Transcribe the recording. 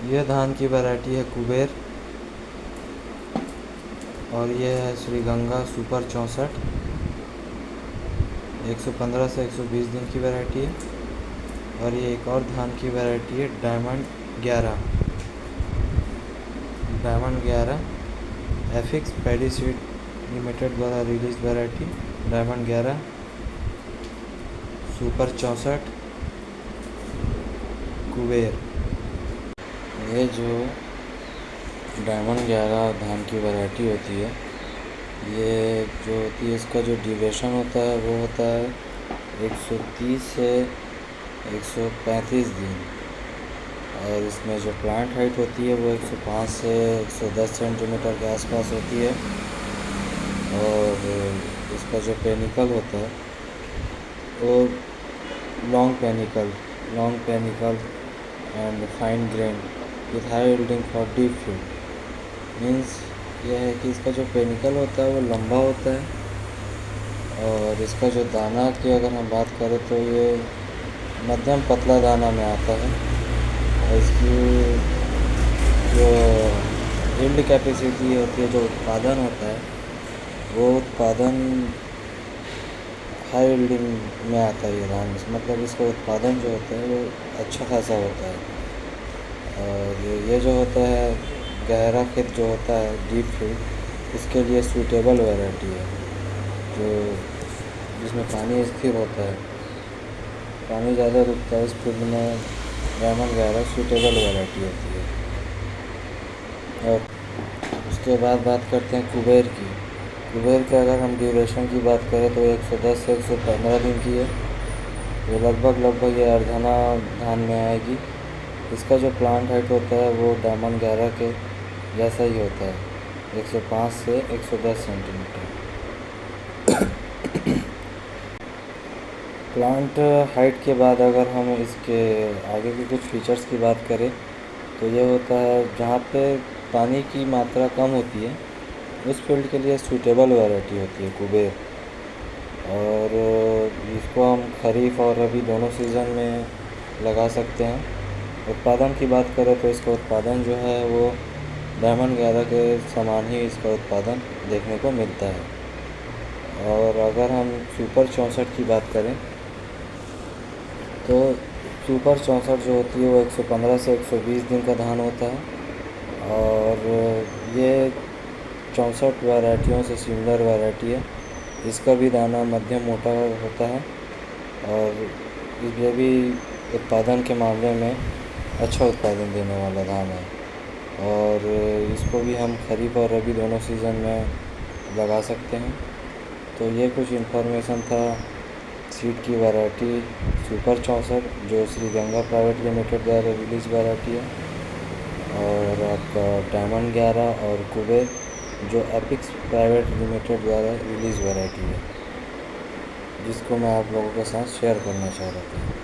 यह धान की वैरायटी है कुबेर, और ये है श्री गंगा सुपर 64। 115 से 120 दिन की वैरायटी है। और ये एक और धान की वैरायटी है डायमंड 11। डायमंड 11 एफिक्स पैडी सीड लिमिटेड द्वारा release variety diamond 11 super 64 Kuber. ये जो डायमंड 11 धान की वैरायटी होती है, ये जो होती है इसका जो ड्यूरेशन होता है वो होता है 130 से 135 दिन। और इसमें जो प्लांट हाइट होती है वो 105 से 110 सेंटीमीटर के आसपास होती है। और इसका जो पेनिकल होता है वो long panicle and fine grain with high yielding for deep field. Means यह है कि इसका जो पेनिकल होता है वो लंबा होता है। और इसका जो दाना की अगर हम बात करें तो ये मध्यम पतला दाना में आता है। और इसकी जो यील्ड कैपेसिटी होती है, जो उत्पादन होता है, वो उत्पादन हाई यील्डिंग में आता है ये धान। मतलब इसका उत्पादन जो होता है वो अच्छा खासा होता है। और ये जो होता है गहरा खेत जो होता है डीप फील्ड, इसके लिए सूटेबल वैरायटी है, जो जिसमें पानी स्थिर होता है, पानी ज़्यादा रुकता है, इस फील्ड में डायमंड 11 सूटेबल वैरायटी होती है। और उसके बाद बात करते हैं कुबेर की। कुबेर के अगर हम ड्यूरेशन की बात करें तो 110 से 115 दिन की है। ये लगभग ये अर्धाना धान में आएगी। इसका जो प्लांट हाइट होता है वो डायमंड 11 के जैसा ही होता है, 105 से 110 सेंटीमीटर। प्लांट हाइट के बाद अगर हम इसके आगे के कुछ फीचर्स की बात करें तो ये होता है जहाँ पे पानी की मात्रा कम होती है उस फील्ड के लिए सूटेबल वैरायटी होती है कुबेर। और इसको हम खरीफ और रबी दोनों सीज़न में लगा सकते हैं। उत्पादन की बात करें तो इसका उत्पादन जो है वो डायमंड 11 के समान ही इसका उत्पादन देखने को मिलता है। और अगर हम सुपर 64 की बात करें तो सुपर 64 जो होती है वो 115 से 120 दिन का धान होता है। और ये 64 वैरायटियों से सिमिलर वैरायटी है। इसका भी दाना मध्यम मोटा होता है और ये भी उत्पादन के मामले में अच्छा उत्पादन देने वाला धान है। और इसको भी हम खरीफ और रबी दोनों सीज़न में लगा सकते हैं। तो ये कुछ इन्फॉर्मेशन था सीड की वैरायटी सुपर 64 जो श्री गंगा प्राइवेट लिमिटेड द्वारा रिलीज वैरायटी है, और आपका डायमंड 11 और कुबेर जो एपिक्स प्राइवेट लिमिटेड द्वारा रिलीज़ वैरायटी है, जिसको मैं आप लोगों के साथ शेयर करना चाह रहा था।